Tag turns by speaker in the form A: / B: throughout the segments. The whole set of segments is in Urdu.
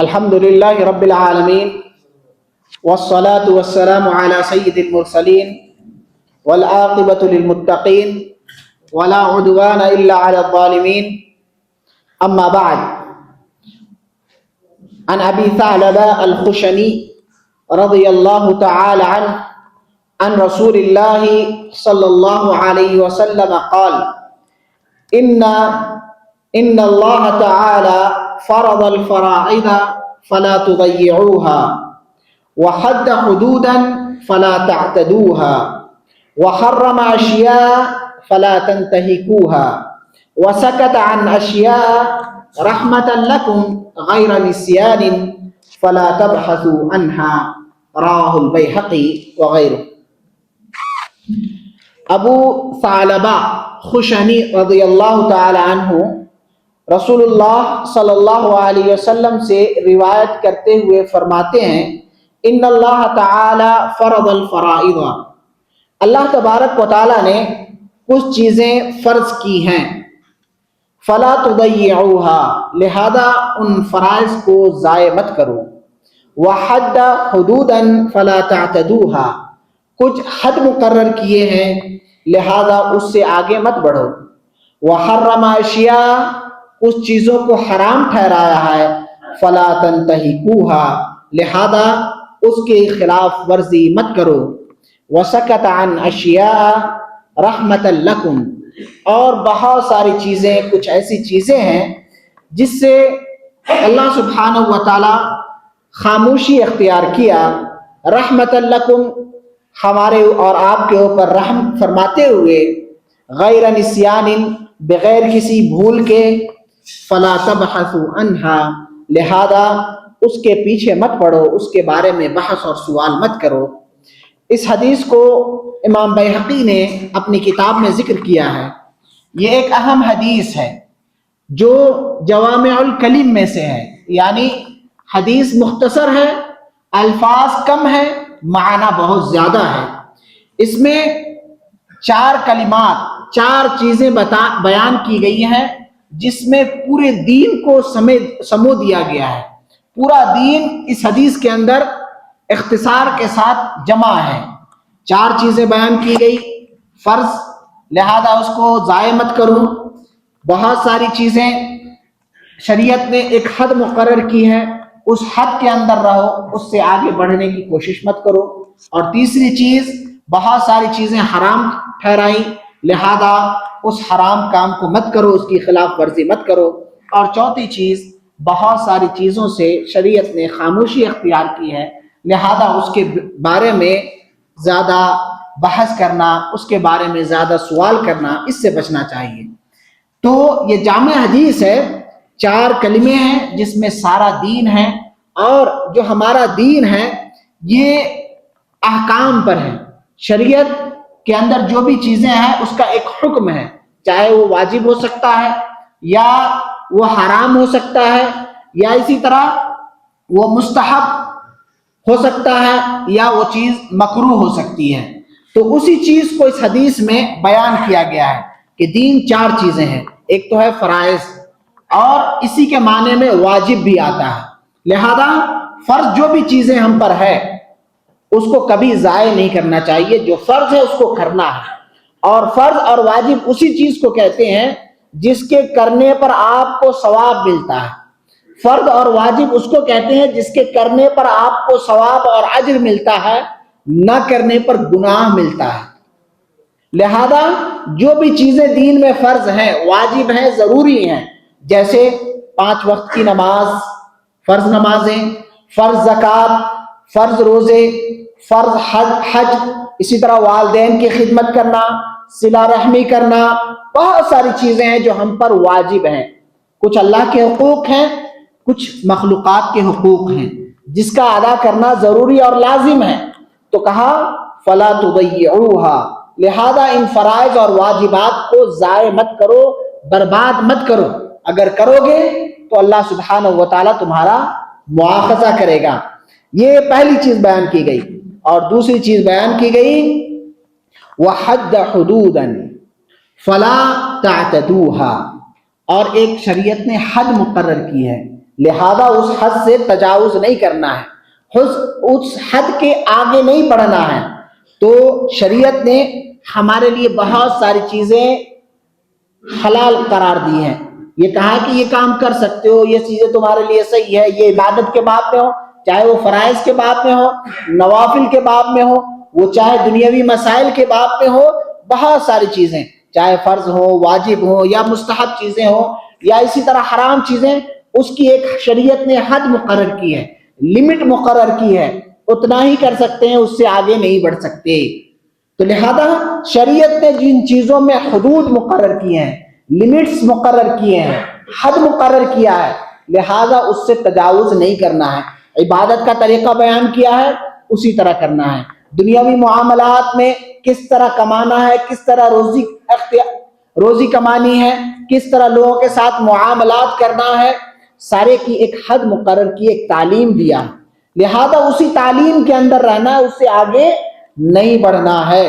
A: الحمد للہ رب العالمین والصلاة والسلام على سید المرسلین والعاقبۃ للمتقین ولا عدوان الا على الظالمین اما بعد عن ابی ثعلبہ الخشنی رضی اللہ تعالی عنہ عن رسول اللہ صلی اللہ علیہ وسلم قال ان اللہ تعالی فرض الفرائض فلا تضيعوها وحد حدودا فلا تعتدوها وحرم اشیاء فلا تنتهكوها وسكت عن اشیاء رحمة لكم غیر نسیان فلا تبحثوا عنها رواه البیہقی وغیرہ۔ ابو ثعلبہ خشنی رضی اللہ تعالی عنہ رسول اللہ صلی اللہ علیہ وسلم سے روایت کرتے ہوئے فرماتے ہیں ان اللہ تعالی فرض الفرائض، اللہ تبارک و تعالی نے کچھ چیزیں فرض کی ہیں، فلا تضيعوها لہذا ان فرائض کو ضائع مت کرو، وحد حدودا فلا تعتدوها کچھ حد مقرر کیے ہیں لہذا اس سے آگے مت بڑھو، وحرم اشیاء کچھ چیزوں کو حرام ٹھہرایا ہے، فلا تنتهكوها لہذا اس کے خلاف ورزی مت کرو، وسکت عن اشیاء رحمة لکم اور بہت ساری چیزیں کچھ ایسی چیزیں ہیں جس سے اللہ سبحانہ و تعالی خاموشی اختیار کیا، رحمة لکم ہمارے اور آپ کے اوپر رحم فرماتے ہوئے، غیر نسیان بغیر کسی بھول کے، فلا تبحثوا عنها لہذا اس کے پیچھے مت پڑو، اس کے بارے میں بحث اور سوال مت کرو۔ اس حدیث کو امام بیہقی نے اپنی کتاب میں ذکر کیا ہے۔ یہ ایک اہم حدیث ہے جو جوامع الکلم میں سے ہے، یعنی حدیث مختصر ہے، الفاظ کم ہے، معنی بہت زیادہ ہے۔ اس میں 4 کلمات، 4 چیزیں بیان کی گئی ہیں جس میں پورے دین کو سمو دیا گیا ہے۔ پورا دین اس حدیث کے اندر اختصار کے ساتھ جمع ہے۔ 4 چیزیں بیان کی گئی، فرض لہذا اس کو ضائع مت کرو، بہت ساری چیزیں شریعت نے ایک حد مقرر کی ہے، اس حد کے اندر رہو، اس سے آگے بڑھنے کی کوشش مت کرو، اور تیسری چیز بہت ساری چیزیں حرام ٹھہرائی لہذا اس حرام کام کو مت کرو، اس کی خلاف ورزی مت کرو، اور چوتھی چیز بہت ساری چیزوں سے شریعت نے خاموشی اختیار کی ہے لہذا اس کے بارے میں زیادہ بحث کرنا، اس کے بارے میں زیادہ سوال کرنا، اس سے بچنا چاہیے۔ تو یہ جامع حدیث ہے، 4 کلمے ہیں جس میں سارا دین ہے، اور جو ہمارا دین ہے یہ احکام پر ہے۔ شریعت کے اندر جو بھی چیزیں ہیں اس کا ایک حکم ہے، چاہے وہ واجب ہو سکتا ہے یا وہ حرام ہو سکتا ہے، یا اسی طرح وہ مستحب ہو سکتا ہے، یا وہ چیز مکروہ ہو سکتی ہے۔ تو اسی چیز کو اس حدیث میں بیان کیا گیا ہے کہ دین 4 چیزیں ہیں، ایک تو ہے فرائض، اور اسی کے معنی میں واجب بھی آتا ہے، لہذا فرض جو بھی چیزیں ہم پر ہے اس کو کبھی ضائع نہیں کرنا چاہیے، جو فرض ہے اس کو کرنا ہے۔ اور فرض اور واجب اسی چیز کو کہتے ہیں جس کے کرنے پر آپ کو ثواب ملتا ہے، فرض اور واجب اس کو کہتے ہیں جس کے کرنے پر آپ کو ثواب اور اجر ملتا ہے، نہ کرنے پر گناہ ملتا ہے۔ لہذا جو بھی چیزیں دین میں فرض ہیں، واجب ہیں، ضروری ہیں، جیسے 5 وقت کی نماز، فرض نمازیں، فرض زکوٰۃ، فرض روزے، فرض حج، اسی طرح والدین کی خدمت کرنا، صلہ رحمی کرنا، بہت ساری چیزیں ہیں جو ہم پر واجب ہیں۔ کچھ اللہ کے حقوق ہیں، کچھ مخلوقات کے حقوق ہیں جس کا ادا کرنا ضروری اور لازم ہے۔ تو کہا فلا تضيعوها لہذا ان فرائض اور واجبات کو ضائع مت کرو، برباد مت کرو، اگر کرو گے تو اللہ سبحانہ و تعالیٰ تمہارا مواخذہ کرے گا۔ یہ پہلی چیز بیان کی گئی، اور دوسری چیز بیان کی گئی وحد حدودا فلا تعتدوها، اور ایک شریعت نے حد مقرر کی ہے لہذا اس حد سے تجاوز نہیں کرنا ہے، اس حد کے آگے نہیں بڑھنا ہے۔ تو شریعت نے ہمارے لیے بہت ساری چیزیں حلال قرار دی ہیں، یہ کہا کہ یہ کام کر سکتے ہو، یہ چیزیں تمہارے لیے صحیح ہے، یہ عبادت کے باب میں ہو، چاہے وہ فرائض کے باب میں ہو، نوافل کے باب میں ہو، وہ چاہے دنیاوی مسائل کے باب میں ہو، بہت ساری چیزیں چاہے فرض ہو، واجب ہو یا مستحب چیزیں ہو یا اسی طرح حرام چیزیں، اس کی ایک شریعت نے حد مقرر کی ہے، لمٹ مقرر کی ہے، اتنا ہی کر سکتے ہیں، اس سے آگے نہیں بڑھ سکتے۔ تو لہذا شریعت نے جن چیزوں میں حدود مقرر کیے ہیں، لمٹس مقرر کیے ہیں، حد مقرر کیا ہے، لہذا اس سے تجاوز نہیں کرنا ہے۔ عبادت کا طریقہ بیان کیا ہے، اسی طرح کرنا ہے۔ دنیاوی معاملات میں کس طرح کمانا ہے، کس طرح روزی کمانی ہے، کس طرح لوگوں کے ساتھ معاملات کرنا ہے، سارے کی ایک حد مقرر کی، ایک تعلیم دیا، لہذا اسی تعلیم کے اندر رہنا ہے، اس سے آگے نہیں بڑھنا ہے۔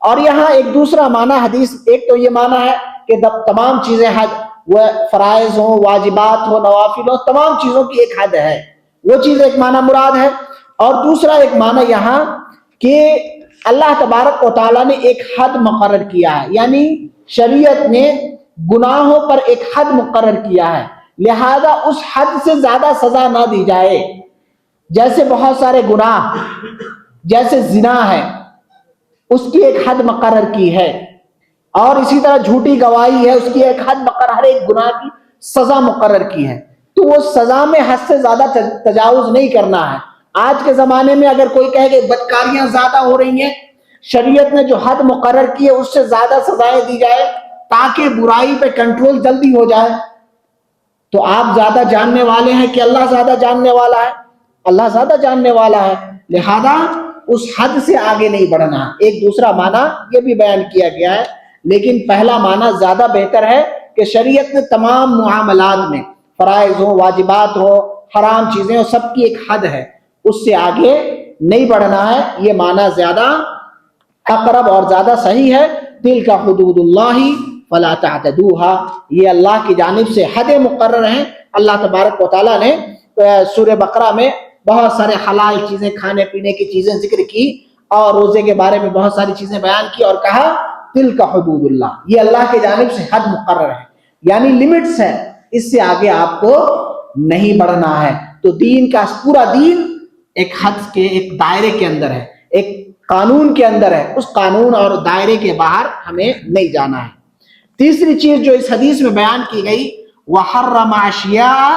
A: اور یہاں ایک دوسرا معنی حدیث، ایک تو یہ معنی ہے کہ تمام چیزیں حد، وہ فرائض ہوں، واجبات ہوں، نوافل ہوں، تمام چیزوں کی ایک حد ہے، وہ چیز ایک معنی مراد ہے۔ اور دوسرا ایک معنی یہاں کہ اللہ تبارک و تعالیٰ نے ایک حد مقرر کیا ہے، یعنی شریعت نے گناہوں پر ایک حد مقرر کیا ہے، لہذا اس حد سے زیادہ سزا نہ دی جائے۔ جیسے بہت سارے گناہ، جیسے زنا ہے، اس کی ایک حد مقرر کی ہے، اور اسی طرح جھوٹی گواہی ہے، اس کی ایک حد مقرر، ہر ایک گناہ کی سزا مقرر کی ہے، تو وہ سزا میں حد سے زیادہ تجاوز نہیں کرنا ہے۔ آج کے زمانے میں اگر کوئی کہے کہ بدکاریاں زیادہ ہو رہی ہیں، شریعت نے جو حد مقرر کی ہے اس سے زیادہ سزائیں دی جائے تاکہ برائی پہ کنٹرول جلدی ہو جائے، تو آپ زیادہ جاننے والے ہیں کہ اللہ زیادہ جاننے والا ہے؟ اللہ زیادہ جاننے والا ہے، لہذا اس حد سے آگے نہیں بڑھنا۔ ایک دوسرا معنی یہ بھی بیان کیا گیا ہے، لیکن پہلا معنی زیادہ بہتر ہے کہ شریعت نے تمام معاملات میں، فرائض ہو، واجبات ہو، حرام چیزیں ہو، سب کی ایک حد ہے، اس سے آگے نہیں بڑھنا ہے۔ یہ معنی زیادہ اقرب اور زیادہ صحیح ہے۔ تلک حدود اللہ فلا تعتدوها، یہ اللہ کی جانب سے حد مقرر ہیں۔ اللہ تبارک و تعالیٰ نے سورہ بقرہ میں بہت سارے حلال چیزیں، کھانے پینے کی چیزیں ذکر کی، اور روزے کے بارے میں بہت ساری چیزیں بیان کی، اور کہا تلک حدود اللہ، یہ اللہ کی جانب سے حد مقرر ہے، یعنی لمٹس ہے، اس سے آگے آپ کو نہیں بڑھنا ہے۔ تو دین کا پورا دین ایک حد کے، ایک دائرے کے اندر ہے، ایک قانون کے اندر ہے، اس قانون اور دائرے کے باہر ہمیں نہیں جانا ہے۔ تیسری چیز جو اس حدیث میں بیان کی گئی، وَحَرَّمَ أَشْيَاءَ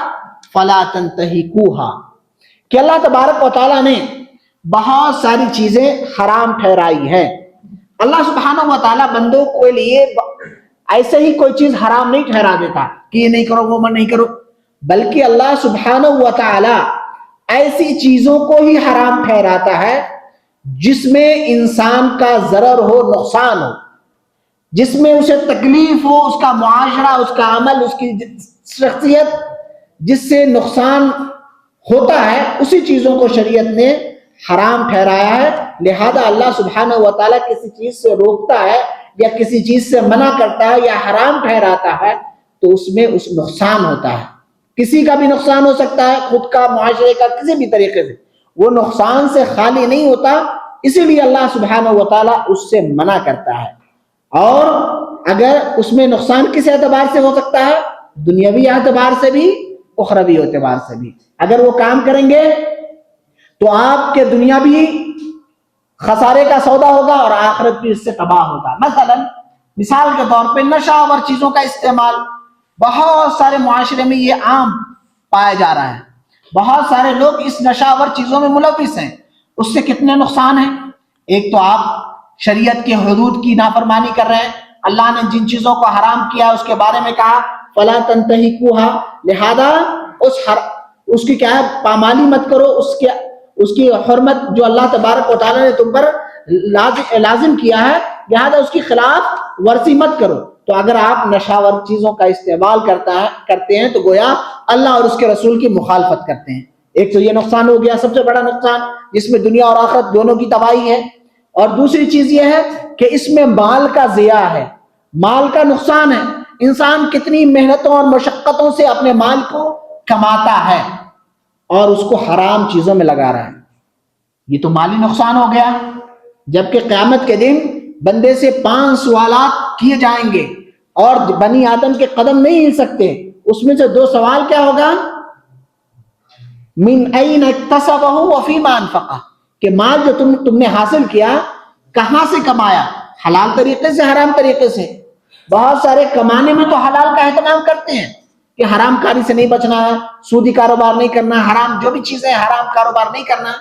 A: فَلَا تَنْتَهِكُوهَا، کہ اللہ تبارک و تعالیٰ نے بہت ساری چیزیں حرام ٹھہرائی ہیں۔ اللہ سبحانہ و تعالیٰ بندوں کے لیے ایسے ہی کوئی چیز حرام نہیں ٹھہرا دیتا کہ یہ نہیں کرو، وہ من نہیں کرو، بلکہ اللہ سبحانہ و تعالیٰ ایسی چیزوں کو ہی حرام ٹھہراتا ہے جس میں انسان کا ضرر ہو، نقصان ہو، جس میں اسے تکلیف ہو، اس کا معاشرہ، اس کا عمل، اس کی شخصیت، جس سے نقصان ہوتا ہے، اسی چیزوں کو شریعت نے حرام ٹھہرایا ہے۔ لہذا اللہ سبحانہ و تعالیٰ کسی چیز سے روکتا ہے یا کسی چیز سے منع کرتا ہے یا حرام ٹھہراتا ہے تو اس میں اس نقصان ہوتا ہے، کسی کا بھی نقصان ہو سکتا ہے، خود کا، معاشرے کا، کسی بھی طریقے سے، وہ نقصان سے خالی نہیں ہوتا، اسی لیے اللہ سبحانہ و تعالیٰ اس سے منع کرتا ہے۔ اور اگر اس میں نقصان کس اعتبار سے ہو سکتا ہے؟ دنیاوی اعتبار سے بھی، اخروی اعتبار سے بھی۔ اگر وہ کام کریں گے تو آپ کے دنیا بھی خسارے کا سودا ہوگا اور آخرت بھی اس سے تباہ ہوگا۔ مثال کے طور پہ نشہ آور چیزوں کا استعمال، بہت سارے معاشرے میں یہ عام پایا جا رہا ہے، بہت سارے لوگ اس نشہ آور چیزوں میں ملوث ہیں۔ اس سے کتنے نقصان ہیں؟ ایک تو آپ شریعت کے حدود کی نافرمانی کر رہے ہیں، اللہ نے جن چیزوں کو حرام کیا اس کے بارے میں کہا فلا تنتہکوها، لہذا اس کی کیا ہے، پامالی مت کرو، اس کی حرمت جو اللہ تبارک و تعالیٰ نے تم پر لازم کیا ہے، لہذا اس کی خلاف ورزی مت کرو۔ تو اگر آپ نشاور چیزوں کا استعمال کرتے ہیں تو گویا اللہ اور اس کے رسول کی مخالفت کرتے ہیں۔ ایک تو یہ نقصان ہو گیا، سب سے بڑا نقصان، جس میں دنیا اور آخرت دونوں کی تباہی ہے۔ اور دوسری چیز یہ ہے کہ اس میں مال کا ضیاع ہے، مال کا نقصان ہے۔ انسان کتنی محنتوں اور مشقتوں سے اپنے مال کو کماتا ہے اور اس کو حرام چیزوں میں لگا رہا ہے، یہ تو مالی نقصان ہو گیا. جبکہ قیامت کے دن بندے سے 5 سوالات کیے جائیں گے اور بنی آدم کے قدم نہیں ہل سکتے. اس میں سے 2 سوال کیا ہوگا؟ من این اکتسبہ وفیما انفقہ، کہ مال جو تم نے حاصل کیا کہاں سے کمایا، حلال طریقے سے حرام طریقے سے. بہت سارے کمانے میں تو حلال کا اہتمام کرتے ہیں کہ حرام کاری سے نہیں بچنا ہے، سودی کاروبار نہیں کرنا، حرام جو بھی چیزیں حرام کاروبار نہیں کرنا،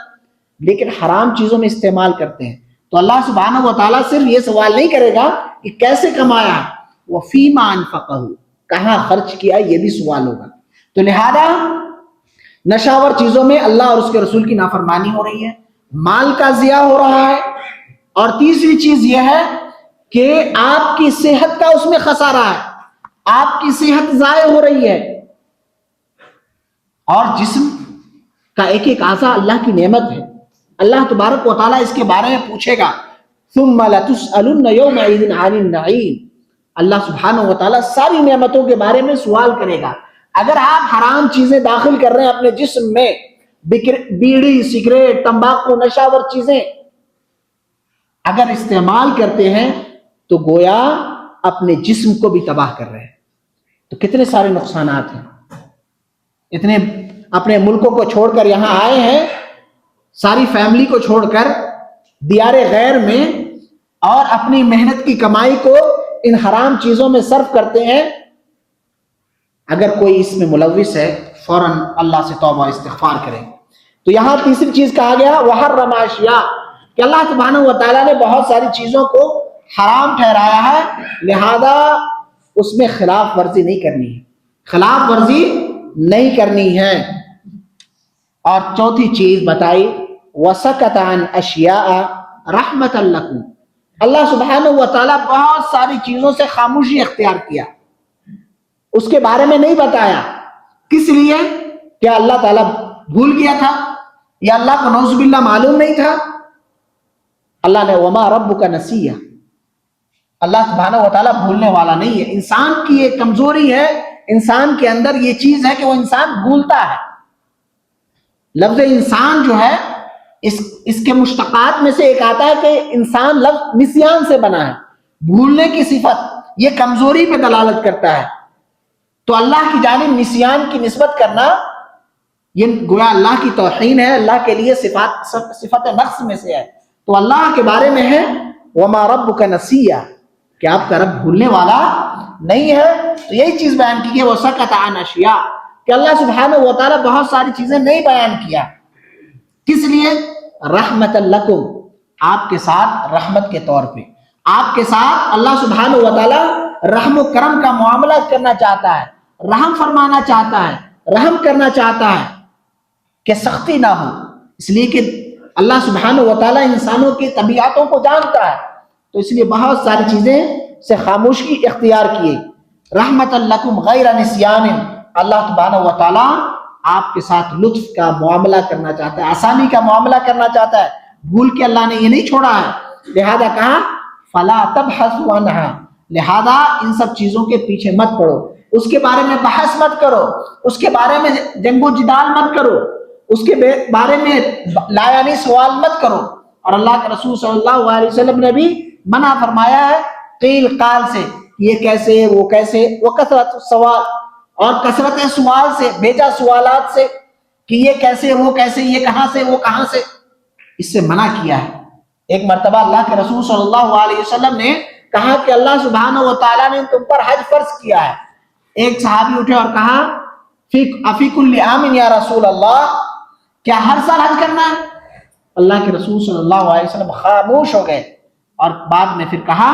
A: لیکن حرام چیزوں میں استعمال کرتے ہیں. تو اللہ سبحانہ و تعالیٰ صرف یہ سوال نہیں کرے گا کہ کیسے کمایا، وفیما انفقہ، کہاں خرچ کیا، یہ بھی سوال ہوگا. تو لہذا نشاور چیزوں میں اللہ اور اس کے رسول کی نافرمانی ہو رہی ہے، مال کا ضیاع ہو رہا ہے، اور تیسری چیز یہ ہے کہ آپ کی صحت کا اس میں خسارہ ہے، آپ کی صحت ضائع ہو رہی ہے. اور جسم کا ایک ایک اعضاء اللہ کی نعمت ہے، اللہ تبارک و تعالیٰ اس کے بارے میں پوچھے گا. ثم لتسألن یومئذ عن النعیم، اللہ سبحانہ و تعالیٰ ساری نعمتوں کے بارے میں سوال کرے گا. اگر آپ حرام چیزیں داخل کر رہے ہیں اپنے جسم میں، بیڑی، سگریٹ، تمباکو، نشاور چیزیں اگر استعمال کرتے ہیں تو گویا اپنے جسم کو بھی تباہ کر رہے ہیں. تو کتنے سارے نقصانات ہیں. اتنے اپنے ملکوں کو چھوڑ کر یہاں آئے ہیں، ساری فیملی کو چھوڑ کر دیار غیر میں، اور اپنی محنت کی کمائی کو ان حرام چیزوں میں صرف کرتے ہیں. اگر کوئی اس میں ملوث ہے فوراً اللہ سے توبہ استغفار کرے. تو یہاں تیسری چیز کہا گیا وحرم اشیاء، کہ اللہ سبحانہ و تعالیٰ نے بہت ساری چیزوں کو حرام ٹھہرایا ہے، لہذا اس میں خلاف ورزی نہیں کرنی ہے، خلاف ورزی نہیں کرنی ہے. اور چوتھی چیز بتائی وسکت عن اشیاء رحمۃ لکم، اللہ سبحانہ و تعالیٰ بہت ساری چیزوں سے خاموشی اختیار کیا، اس کے بارے میں نہیں بتایا. کس لیے؟ کیا اللہ تعالیٰ بھول گیا تھا، یا اللہ کو نعوذ باللہ معلوم نہیں تھا؟ اللہ نے وما ربک نسیہ، اللہ سبحانہ و تعالیٰ بھولنے والا نہیں ہے. انسان کی یہ کمزوری ہے، انسان کے اندر یہ چیز ہے کہ وہ انسان بھولتا ہے. لفظ انسان جو ہے اس کے مشتقات میں سے ایک آتا ہے کہ انسان لفظ نسیان سے بنا ہے، بھولنے کی صفت، یہ کمزوری پہ دلالت کرتا ہے. تو اللہ کی جانب نسیان کی نسبت کرنا یہ گویا اللہ کی توہین ہے، اللہ کے لیے صفت نقص میں سے ہے. تو اللہ کے بارے میں ہے وما ربک نسیہ، کہ آپ کا رب بھولنے والا نہیں ہے. تو یہی چیز بیان کی ہے وسکت عن اشیاء، کہ اللہ سبحانہ و تعالیٰ بہت ساری چیزیں نہیں بیان کیا. کس لیے؟ رحمت لکم، آپ کے ساتھ رحمت کے طور پہ. آپ کے ساتھ اللہ سبحانہ و تعالیٰ رحم و کرم کا معاملہ کرنا چاہتا ہے، رحم فرمانا چاہتا ہے، رحم کرنا چاہتا ہے کہ سختی نہ ہو. اس لیے کہ اللہ سبحانہ و تعالیٰ انسانوں کی طبیعتوں کو جانتا ہے، تو اس لیے بہت ساری چیزیں سے خاموشی اختیار کیے. رحمت لکم غیر نسیان، اللہ سبحانہ و تعالیٰ آپ کے ساتھ لطف کا معاملہ کرنا چاہتا ہے، آسانی کا معاملہ کرنا چاہتا ہے. بھول کے اللہ نے یہ نہیں چھوڑا ہے، لہذا کہا فلا تبحثوا عنہا، لہذا ان سب چیزوں کے پیچھے مت پڑو، اس کے بارے میں بحث مت کرو، اس کے بارے میں جنگ و جدال مت کرو، اس کے بارے میں لا یعنی سوال مت کرو. اور اللہ کے رسول صلی اللہ علیہ وسلم نے بھی منع فرمایا ہے قیل قال سے، یہ کیسے، وہ کیسے، وکثرت السوال، اور کثرت سوال سے، بھیجا سوالات سے، کہ یہ کیسے، وہ کیسے، یہ کہاں سے، وہ کہاں سے، اس سے منع کیا ہے. ایک مرتبہ اللہ کے رسول صلی اللہ علیہ وسلم نے کہا کہ اللہ سبحانہ و تعالیٰ نے تم پر حج فرض کیا ہے. ایک صحابی اٹھے اور کہا افی کل عام یا رسول اللہ، کیا ہر سال حج کرنا ہے؟ اللہ کے رسول صلی اللہ علیہ وسلم خاموش ہو گئے، اور بعد میں پھر کہا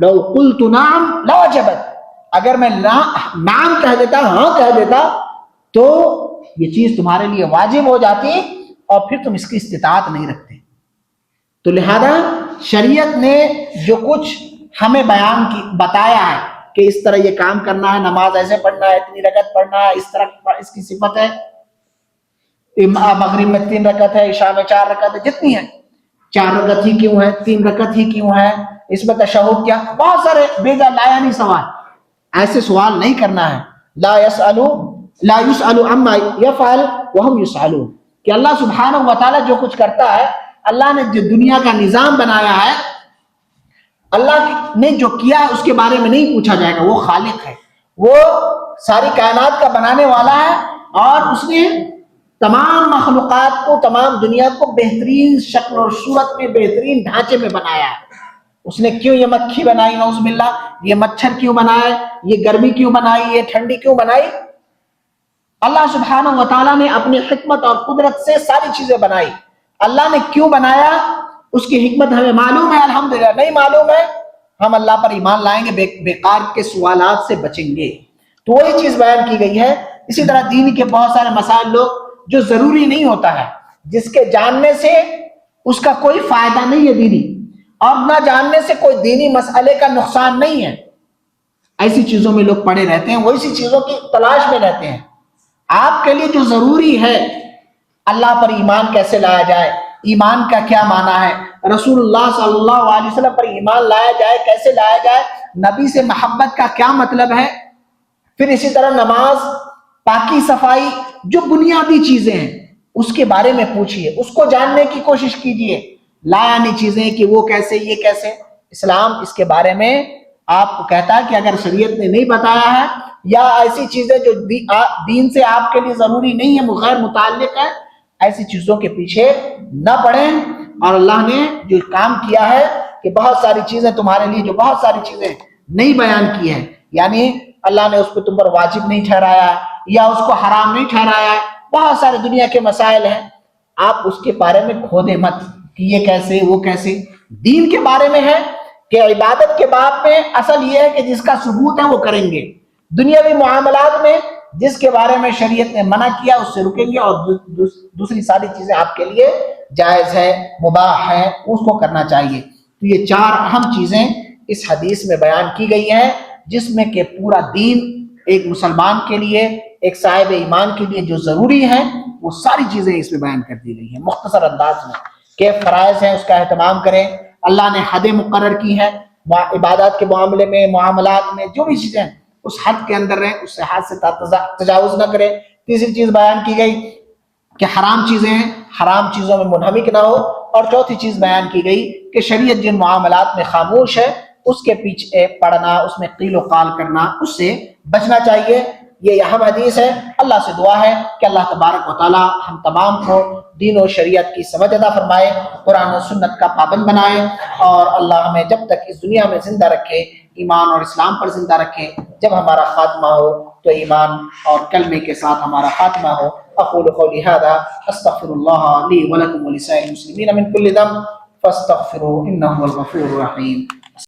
A: لو قلت نعم لوجبت، اگر میں نعم کہہ دیتا، ہاں کہہ دیتا، تو یہ چیز تمہارے لیے واجب ہو جاتی، اور پھر تم اس کی استطاعت نہیں رکھتے. تو لہذا شریعت نے جو کچھ ہمیں بتایا ہے کہ اس طرح یہ کام کرنا ہے، نماز ایسے پڑھنا ہے، اتنی رکعت پڑھنا ہے، اس طرح اس کی صفت ہے، مغرب میں 3 رکعت ہے، عشاء میں 4 رکعت ہے، جتنی ہے، 4 رکعت ہی کیوں ہے، 3 رکعت ہی کیوں ہے، اس میں تشہد کیا، بہت سارے بے جا لا یعنی سوال، ایسے سوال نہیں کرنا ہے. لا یسألو لا يسأل عما يفعل وهم يسألون، کہ اللہ سبحانہ و تعالیٰ جو کچھ کرتا ہے، اللہ نے جو دنیا کا نظام بنایا ہے، اللہ نے جو کیا ہے اس کے بارے میں نہیں پوچھا جائے گا. وہ خالق ہے، وہ ساری کائنات کا بنانے والا ہے، اور اس نے تمام مخلوقات کو، تمام دنیا کو بہترین شکل اور صورت میں، بہترین ڈھانچے میں بنایا ہے. اس نے کیوں یہ مکھی بنائی، نعوذ باللہ، یہ مچھر کیوں بنائے، یہ گرمی کیوں بنائی، یہ ٹھنڈی کیوں بنائی؟ اللہ سبحانہ و تعالیٰ نے اپنی حکمت اور قدرت سے ساری چیزیں بنائی. اللہ نے کیوں بنایا، اس کی حکمت ہمیں معلوم ہے؟ الحمدللہ. نہیں معلوم ہے، ہم اللہ پر ایمان لائیں گے، بیکار کے سوالات سے بچیں گے. تو وہی چیز بیان کی گئی ہے. اسی طرح دین کے بہت سارے مسائل لوگ جو ضروری نہیں ہوتا ہے، جس کے جاننے سے اس کا کوئی فائدہ نہیں ہے دینی، اور نہ جاننے سے کوئی دینی مسئلے کا نقصان نہیں ہے، ایسی چیزوں میں لوگ پڑے رہتے ہیں، وہ اسی چیزوں کی تلاش میں رہتے ہیں. آپ کے لیے جو ضروری ہے، اللہ پر ایمان کیسے لایا جائے، ایمان کا کیا معنی ہے، رسول اللہ صلی اللہ علیہ وسلم پر ایمان لایا جائے، کیسے لایا جائے، نبی سے محبت کا کیا مطلب ہے، پھر اسی طرح نماز، پاکی صفائی، جو بنیادی چیزیں ہیں اس کے بارے میں پوچھئے، اس کو جاننے کی کوشش کیجئے. لایانی چیزیں کہ وہ کیسے، یہ کیسے. اسلام اس کے بارے میں آپ کو کہتا ہے کہ اگر شریعت نے نہیں بتایا ہے، یا ایسی چیزیں جو دین سے آپ کے لیے ضروری نہیں ہے، غیر متعلق ہے، ایسی چیزوں کے پیچھے نہ پڑیں. اور اللہ نے جو کام کیا ہے کہ بہت ساری چیزیں تمہارے لیے، جو بہت ساری چیزیں نہیں بیان کی ہیں، یعنی اللہ نے اس کو تم پر واجب نہیں ٹھہرایا یا اس کو حرام نہیں ٹھہرایا ہے. بہت سارے دنیا کے مسائل ہیں، آپ اس کے بارے میں کھودے مت کہ یہ کیسے، وہ کیسے. دین کے بارے میں ہے کہ عبادت کے باب میں اصل یہ ہے کہ جس کا ثبوت ہے وہ کریں گے. دنیاوی معاملات میں جس کے بارے میں شریعت نے منع کیا اس سے رکیں گے، اور دوسری ساری چیزیں آپ کے لیے جائز ہے، مباح ہے، اس کو کرنا چاہیے. تو یہ 4 اہم چیزیں اس حدیث میں بیان کی گئی ہیں، جس میں کہ پورا دین ایک مسلمان کے لیے، ایک صاحب ایمان کے لیے جو ضروری ہے، وہ ساری چیزیں اس میں بیان کر دی گئی ہیں مختصر انداز میں. کہ فرائض ہیں اس کا اہتمام کریں، اللہ نے حدیں مقرر کی ہیں عبادات کے معاملے میں، معاملات میں، جو بھی چیزیں اس حد کے اندر رہیں، اس سے حد سے تجاوز نہ کریں. تیسری چیز بیان کی گئی کہ حرام چیزیں ہیں، حرام چیزوں میں منہمک نہ ہو. اور چوتھی چیز بیان کی گئی کہ شریعت جن معاملات میں خاموش ہے، اس کے پیچھے پڑنا، اس میں قیل و قال کرنا، اس سے بچنا چاہیے. یہ اہم حدیث ہے. اللہ سے دعا ہے کہ اللہ تبارک و تعالی ہم تمام کو دین و شریعت کی سمجھ عطا فرمائے، قرآن و سنت کا پابند بنائے، اور اللہ ہمیں جب تک اس دنیا میں زندہ رکھے ایمان اور اسلام پر زندہ رکھے. جب ہمارا خاتمہ ہو تو ایمان اور کلمے کے ساتھ ہمارا خاتمہ ہو. اقول قولی هذا استغفر الله لي ولكم ولسائر المسلمين من كل ذنب فاستغفروه انه هو الغفور الرحيم.